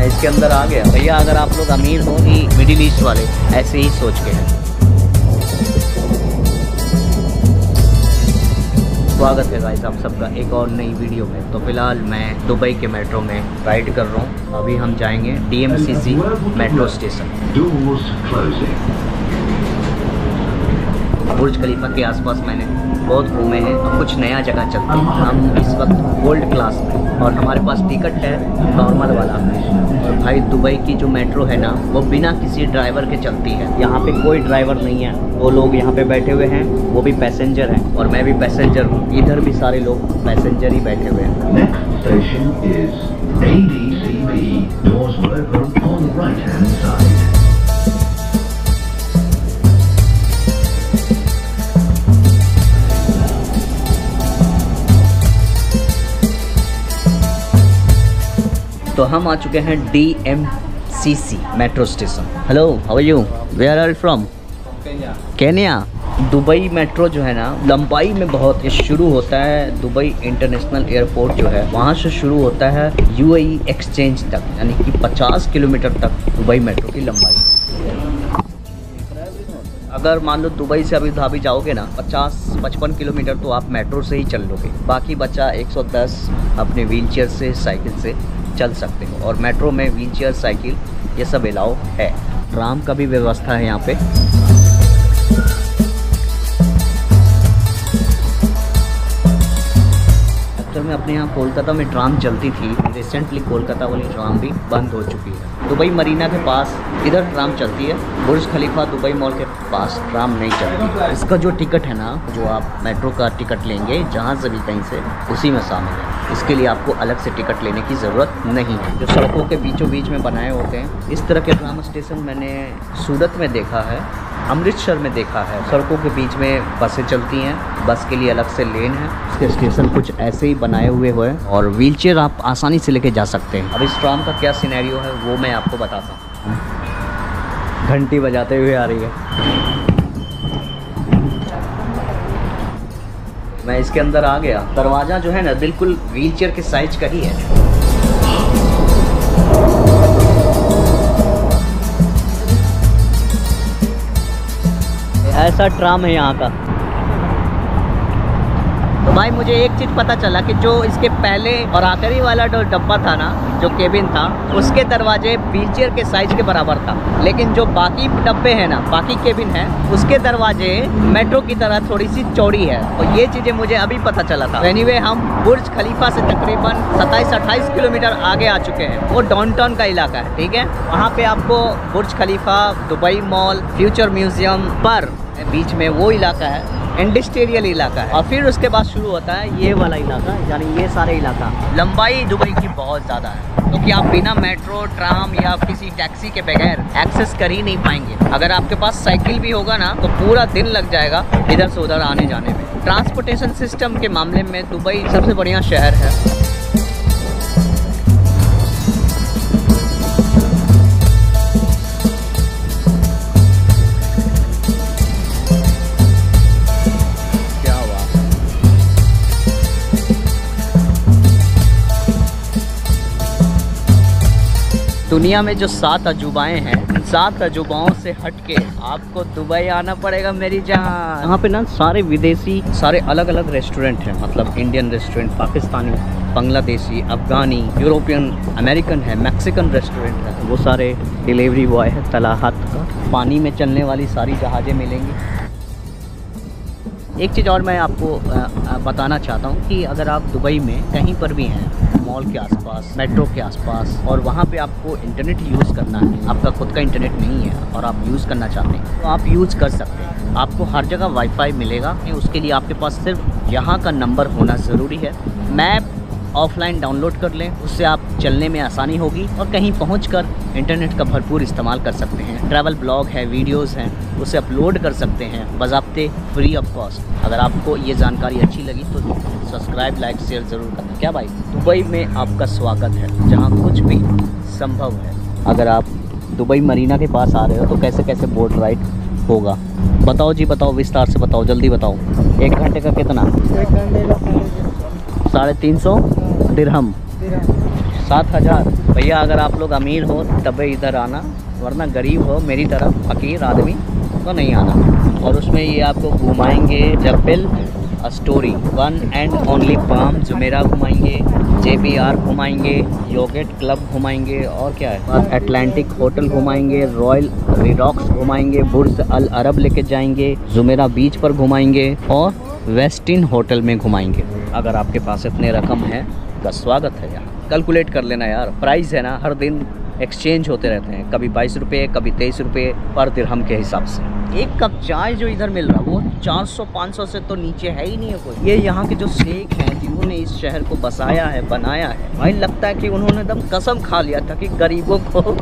इसके अंदर आ गया भैया। अगर आप लोग अमीर हो ही मिडिल ईस्ट वाले ऐसे ही सोच के हैं। स्वागत है गाइस आप सबका एक और नई वीडियो में। तो फिलहाल मैं दुबई के मेट्रो में राइड कर रहा हूँ। अभी हम जाएंगे DMCC मेट्रो स्टेशन। बुर्ज खलीफा के आसपास मैंने बहुत घूमे हैं, तो कुछ नया जगह चलते हैं। हम इस वक्त गोल्ड क्लास में और हमारे पास टिकट है नॉर्मल वाला। और भाई दुबई की जो मेट्रो है ना वो बिना किसी ड्राइवर के चलती है। यहाँ पे कोई ड्राइवर नहीं है, वो लोग यहाँ पे बैठे हुए हैं, वो भी पैसेंजर हैं और मैं भी पैसेंजर हूँ। इधर भी सारे लोग पैसेंजर ही बैठे हुए हैं। तो हम आ चुके हैं DMCC metro station. Hello, how are you? Where are you from? Kenya. Dubai metro जो है ना लंबाई में बहुत, ये शुरू होता है दुबई इंटरनेशनल एयरपोर्ट जो है वहाँ से शुरू होता है UAE एक्सचेंज तक, यानी कि 50 किलोमीटर तक दुबई मेट्रो की लंबाई। अगर मान लो दुबई से अभी धाबी जाओगे ना 50-55 किलोमीटर तो आप मेट्रो से ही चल लोगे। बाकी बचा 110 अपने व्हीलचेयर से, साइकिल से चल सकते हो। और मेट्रो में व्हीलचेयर, साइकिल ये सब अलाउ है। ट्राम का भी व्यवस्था है यहाँ पे। एक्चुअल में अपने यहाँ कोलकाता में ट्राम चलती थी, रिसेंटली कोलकाता वाली ट्राम भी बंद हो चुकी है। दुबई मरीना के पास इधर ट्राम चलती है, बुर्ज खलीफा दुबई मॉल के पास ट्राम नहीं चलती। इसका जो टिकट है ना, जो आप मेट्रो का टिकट लेंगे जहाँ से भी कहीं से, उसी में शामिल है। इसके लिए आपको अलग से टिकट लेने की ज़रूरत नहीं है। जो सड़कों के बीचों बीच में बनाए होते हैं इस तरह के ट्राम स्टेशन मैंने सूरत में देखा है, अमृतसर में देखा है। सड़कों के बीच में बसें चलती हैं, बस के लिए अलग से लेन है। इसके स्टेशन कुछ ऐसे ही बनाए हुए हैं और व्हीलचेयर आप आसानी से लेके जा सकते हैं। अब इस ट्राम का क्या सिनेरियो है वो मैं आपको बताता हूँ। घंटी बजाते हुए आ रही है। मैं इसके अंदर आ गया। दरवाज़ा जो है ना बिल्कुल व्हीलचेयर के साइज का ही है। ऐसा ट्राम है यहाँ का। तो भाई मुझे एक चीज़ पता चला कि जो इसके पहले और आखिरी वाला जो डब्बा था ना, जो केबिन था, उसके दरवाजे व्हीलचेयर के साइज के बराबर था। लेकिन जो बाकी डब्बे हैं ना, बाकी केबिन है, उसके दरवाजे मेट्रो की तरह थोड़ी सी चौड़ी है। और ये चीज़ें मुझे अभी पता चला था। एनीवे हम बुर्ज खलीफा से तकरीबन 27-28 किलोमीटर आगे आ चुके हैं। वो डाउनटाउन का इलाका है, ठीक है। वहाँ पे आपको बुर्ज खलीफा, दुबई मॉल, फ्यूचर म्यूजियम पर बीच में वो इलाका है, इंडस्ट्रियल इलाका है। और फिर उसके बाद शुरू होता है ये वाला इलाका, यानी ये सारे इलाका। लंबाई दुबई की बहुत ज़्यादा है, क्योंकि आप बिना मेट्रो, ट्राम या किसी टैक्सी के बगैर एक्सेस कर ही नहीं पाएंगे। अगर आपके पास साइकिल भी होगा ना तो पूरा दिन लग जाएगा इधर से उधर आने जाने में। ट्रांसपोर्टेशन सिस्टम के मामले में दुबई सबसे बढ़िया शहर है। दुनिया में जो 7 अजूबाएँ हैं, इन 7 अजूबाओं से हटके आपको दुबई आना पड़ेगा मेरी जान। यहाँ पे ना सारे विदेशी, सारे अलग अलग रेस्टोरेंट हैं। मतलब इंडियन रेस्टोरेंट, पाकिस्तानी, बांग्लादेशी, अफगानी, यूरोपियन, अमेरिकन है, मैक्सिकन रेस्टोरेंट है। वो सारे डिलीवरी बॉय है, तलाहत का। पानी में चलने वाली सारी जहाज़ें मिलेंगी। एक चीज़ और मैं आपको बताना चाहता हूँ कि अगर आप दुबई में कहीं पर भी हैं, मॉल के आसपास, मेट्रो के आसपास, और वहाँ पे आपको इंटरनेट यूज़ करना है, आपका खुद का इंटरनेट नहीं है और आप यूज़ करना चाहते हैं, तो आप यूज़ कर सकते हैं। आपको हर जगह वाईफाई मिलेगा। उसके लिए आपके पास सिर्फ यहाँ का नंबर होना ज़रूरी है। मैप ऑफलाइन डाउनलोड कर लें, उससे आप चलने में आसानी होगी और कहीं पहुंचकर इंटरनेट का भरपूर इस्तेमाल कर सकते हैं। ट्रैवल ब्लॉग है, वीडियोस हैं, उसे अपलोड कर सकते हैं बज़ाब्ते फ्री ऑफ कॉस्ट। अगर आपको ये जानकारी अच्छी लगी तो सब्सक्राइब, लाइक, शेयर ज़रूर करना। क्या भाई, दुबई में आपका स्वागत है, जहाँ कुछ भी संभव है। अगर आप दुबई मरीना के पास आ रहे हो तो कैसे कैसे बोट राइड होगा, बताओ जी, बताओ, विस्तार से बताओ, जल्दी बताओ। 1 घंटे का कितना? 350 दिरहम। 7,000। भैया अगर आप लोग अमीर हो तब इधर आना, वरना गरीब हो मेरी तरफ फकीर आदमी तो नहीं आना। और उसमें ये आपको घुमाएंगे जब्बिल story, one and only Palm Jumeirah घुमाएंगे, JBR घुमाएंगे, योगेट क्लब घुमाएंगे, और क्या है अटलांटिक होटल घुमाएंगे, रॉयल रिडॉक्स घुमाएंगे, बुर्ज अल अरब लेके जाएंगे, जुमेरा बीच पर घुमाएंगे और वेस्टिन होटल में घुमाएंगे। अगर आपके पास इतने रकम है का स्वागत है यहाँ। कैलकुलेट कर लेना यार, प्राइस है ना हर दिन एक्सचेंज होते रहते हैं, कभी 22 रुपये कभी 23 रुपये पर दिरहम के हिसाब से। एक कप चाय जो इधर मिल रहा वो 400-500 से तो नीचे है ही नहीं है कोई। ये यहाँ के जो शेख हैं जिन्होंने इस शहर को बसाया है, बनाया है, भाई लगता है कि उन्होंने एकदम कसम खा लिया था कि गरीबों को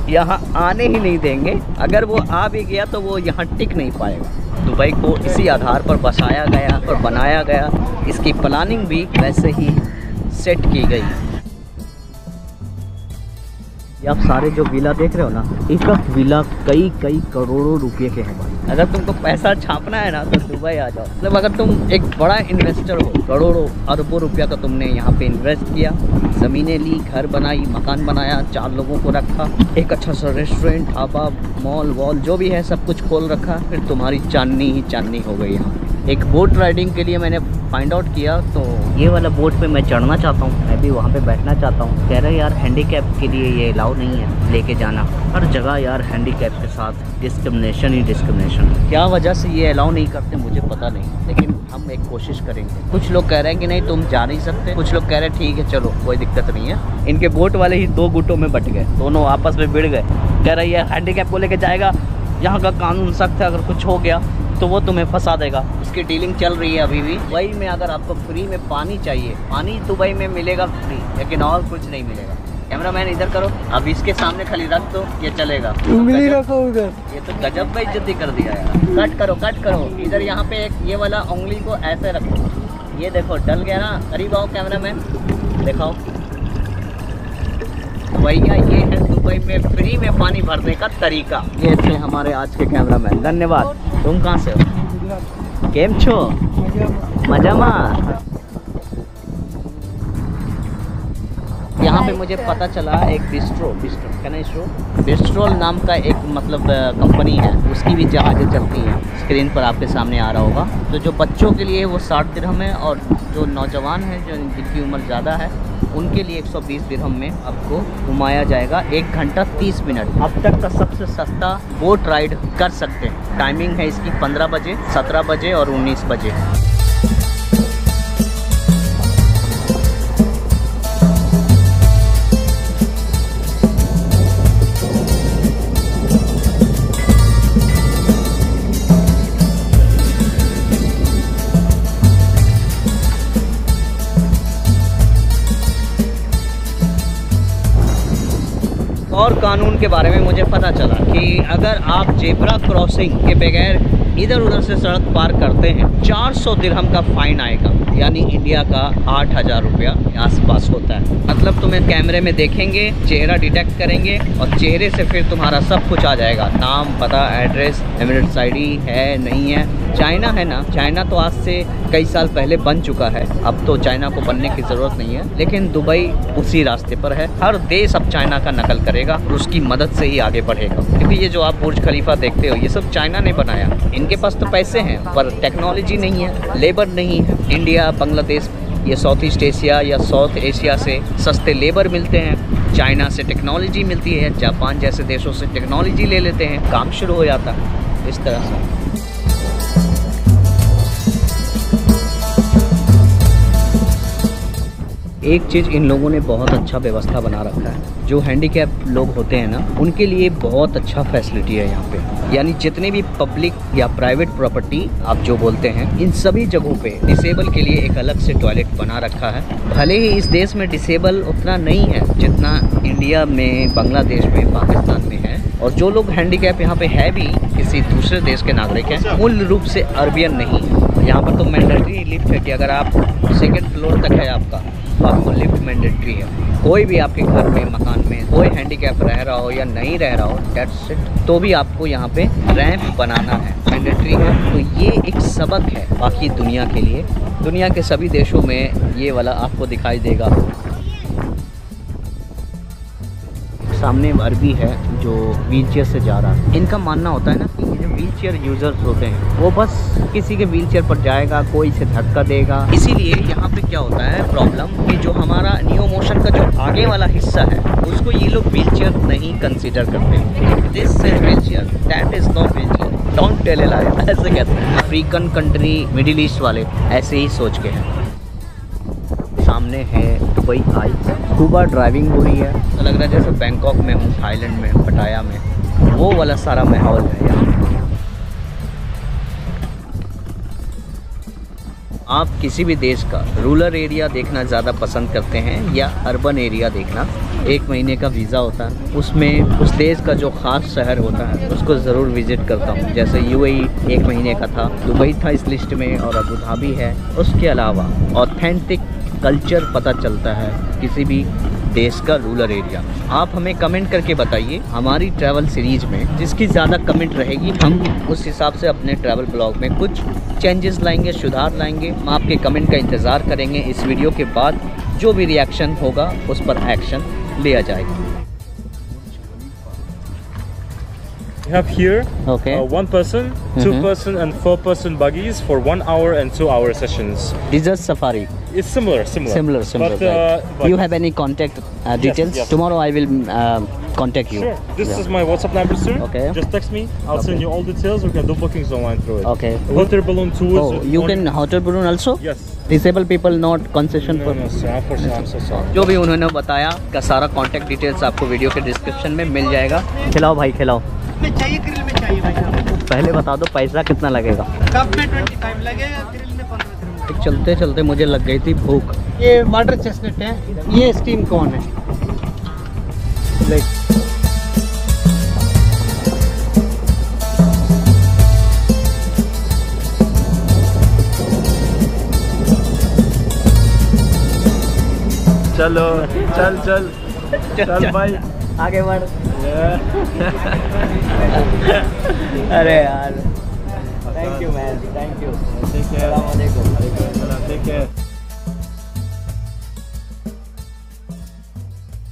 यहाँ आने ही नहीं देंगे। अगर वो आ भी गया तो वो यहाँ टिक नहीं पाएगा। दुबई को इसी आधार पर बसाया गया और बनाया गया, इसकी प्लानिंग भी वैसे ही सेट की गई। ये आप सारे जो विला देख रहे हो ना, एक विला कई करोड़ों रुपए के हैं भाई। अगर तुमको पैसा छापना है ना तो दुबई आ जाओ। मतलब अगर तुम एक बड़ा इन्वेस्टर हो, करोड़ों अरबों रुपया का तुमने यहाँ पे इन्वेस्ट किया, ज़मीनें ली, घर बनाई, मकान बनाया, 4 लोगों को रखा, एक अच्छा सा रेस्टोरेंट, ढाबा, मॉल वॉल जो भी है सब कुछ खोल रखा, फिर तुम्हारी चांदनी ही चांदनी हो गई यहाँ। एक बोट राइडिंग के लिए मैंने फाइंड आउट किया तो ये वाला बोट पे मैं चढ़ना चाहता हूँ, मैं भी वहाँ पे बैठना चाहता हूँ। कह रहे यार हैंडीकैप के लिए ये अलाउ नहीं है लेके जाना। हर जगह यार हैंडीकैप के साथ डिस्क्रिमिनेशन ही डिस्क्रिमिनेशन। क्या वजह से ये अलाउ नहीं करते मुझे पता नहीं, लेकिन हम एक कोशिश करेंगे। कुछ लोग कह रहे हैं कि नहीं तुम जा नहीं सकते, कुछ लोग कह रहे हैं ठीक है चलो कोई दिक्कत नहीं है। इनके बोट वाले ही 2 गुटों में बट गए, दोनों आपस में भिड़ गए। कह रही है हैंडीकैप को लेके जाएगा, यहाँ का कानून सख्त है, अगर कुछ हो गया तो वो तुम्हें फंसा देगा। उसकी डीलिंग चल रही है अभी भी। दुबई में अगर आपको फ्री में पानी चाहिए, पानी दुबई में मिलेगा फ्री, लेकिन और कुछ नहीं मिलेगा। कैमरामैन इधर करो, अब इसके सामने खाली रख दो, ये चलेगा। उंगली रखो उधर, ये तो गजब बेइज्जती कर दिया यार। कट करो इधर, यहाँ पे एक ये वाला उंगली को ऐसे रखो। ये देखो डल गया ना, करीब आओ कैमरामैन दिखाओ। भैया ये है दुबई में फ्री में पानी भरने का तरीका। ये थे हमारे आज के कैमरामैन, धन्यवाद। तुम कहाँ से हो? केम छो? मजामा। यहाँ पे मुझे पता चला एक बिस्ट्रोल नाम का एक मतलब कंपनी है, उसकी भी जहाज़ें चलती हैं। स्क्रीन पर आपके सामने आ रहा होगा। तो जो बच्चों के लिए वो 60 दिरहम है, और जो नौजवान हैं जो जिनकी उम्र ज़्यादा है उनके लिए 120 दिरहम में आपको घुमाया जाएगा। 1 घंटा 30 मिनट अब तक का सबसे सस्ता बोट राइड कर सकते हैं। टाइमिंग है इसकी 15 बजे, 17 बजे और 19 बजे। और कानून के बारे में मुझे पता चला कि अगर आप जेब्रा क्रॉसिंग के बगैर इधर उधर से सड़क पार करते हैं 400 दिरहम का फाइन आएगा, यानी इंडिया का 8,000 रुपया आसपास होता है। मतलब तुम्हें कैमरे में देखेंगे, चेहरा डिटेक्ट करेंगे और चेहरे से फिर तुम्हारा सब कुछ आ जाएगा, नाम, पता, एड्रेस, एमिरेट्स आईडी है नहीं है। चाइना है ना, चाइना तो आज से कई साल पहले बन चुका है, अब तो चाइना को बनने की ज़रूरत नहीं है, लेकिन दुबई उसी रास्ते पर है। हर देश अब चाइना का नकल करेगा और उसकी मदद से ही आगे बढ़ेगा। क्योंकि ये जो आप बुर्ज खलीफा देखते हो ये सब चाइना ने बनाया। इनके पास तो पैसे हैं पर टेक्नोलॉजी नहीं है, लेबर नहीं है। इंडिया, बांग्लादेश, ये साउथ ईस्ट एशिया या साउथ एशिया से सस्ते लेबर मिलते हैं, चाइना से टेक्नोलॉजी मिलती है, जापान जैसे देशों से टेक्नोलॉजी ले लेते हैं, काम शुरू हो जाता है इस तरह से। एक चीज़ इन लोगों ने बहुत अच्छा व्यवस्था बना रखा है, जो हैंडीकैप लोग होते हैं ना उनके लिए बहुत अच्छा फैसिलिटी है यहाँ पे। यानी जितने भी पब्लिक या प्राइवेट प्रॉपर्टी आप जो बोलते हैं, इन सभी जगहों पे डिसेबल के लिए एक अलग से टॉयलेट बना रखा है। भले ही इस देश में डिसेबल उतना नहीं है जितना इंडिया में, बांग्लादेश में, पाकिस्तान में है। और जो लोग हैंडीकैप यहाँ पे है भी किसी दूसरे देश के नागरिक हैं, मूल रूप से अरबियन नहीं। यहाँ पर तो मैंडेटरी लिफ्ट है कि अगर आप 2nd फ्लोर तक है आपका, आपको लिफ्ट मैंडेटरी है। कोई भी आपके घर में, मकान में कोई हैंडीकैप रह रहा हो या नहीं रह रहा हो, डेट्स इट, तो भी आपको यहाँ पे रैंप बनाना है, मैंडेटरी है। तो ये एक सबक है बाकी दुनिया के लिए। दुनिया के सभी देशों में ये वाला आपको दिखाई देगा। सामने अरबी है जो व्हील चेयर से जा रहा है। इनका मानना होता है ना कि जो व्हील चेयर यूजर्स होते हैं वो बस किसी के व्हील चेयर पर जाएगा, कोई से धक्का देगा। इसीलिए यहाँ पे क्या होता है प्रॉब्लम कि जो हमारा नियो मोशन का जो आगे वाला हिस्सा है उसको ये लोग व्हील चेयर नहीं कंसिडर करते। This is wheelchair, that is not wheelchair, don't tell a lie, ऐसे कहते हैं। अफ्रीकन कंट्री, मिडिल ईस्ट वाले ऐसे ही सोच के हैं। सामने है दुबई आई, स्कूबा ड्राइविंग हो रही है। तो लग रहा है जैसे बैंकॉक में हूँ, थाईलैंड में, पटाया में, वो वाला सारा माहौल है यहाँ। आप किसी भी देश का रूरल एरिया देखना ज़्यादा पसंद करते हैं या अर्बन एरिया देखना? 1 महीने का वीज़ा होता है, उसमें उस देश का जो ख़ास शहर होता है उसको ज़रूर विज़िट करता हूँ। जैसे यूएई 1 महीने का था, दुबई था इस लिस्ट में, और अबू धाबी है। उसके अलावा ऑथेंटिक कल्चर पता चलता है किसी भी देश का रूरल एरिया। आप हमें कमेंट करके बताइए, हमारी ट्रैवल सीरीज में जिसकी ज़्यादा कमेंट रहेगी हम उस हिसाब से अपने ट्रैवल ब्लॉग में कुछ चेंजेस लाएंगे, सुधार लाएंगे। हम आपके कमेंट का इंतज़ार करेंगे। इस वीडियो के बाद जो भी रिएक्शन होगा उस पर एक्शन लिया जाएगा। We have here Okay. 1 person, 2 person and 4 person buggies for 1 hour and 2 hour sessions. Desert safari. It's similar. Similar. But You have any contact details? yes. Tomorrow I will contact you. Sure. This is my WhatsApp number, sir. Okay. Just text me. I'll send you all details. We can do bookings online through it. Okay. Water balloon tours. Oh, you can hotel balloon also? Yes. Disabled people not concession for. No, sir. Unfortunately, I'm so sorry. जो भी उन्होंने बताया का सारा contact details आपको video के description में मिल जाएगा। खिलाओ भाई, खिलाओ। में चाहिए, ग्रिल में चाहिए भाई साहब। पहले बता दो पैसा कितना लगेगा? कप में 25 लगेगा, ग्रिल में 15। चलते चलते मुझे लग गई थी भूख। ये वाटर चेस्टनट है, ये स्टीम कॉर्न है। चलो, चल भाई, आगे बढ़। अरे यार, thank you man, thank you. अस्सलाम वालेकुम। Take care.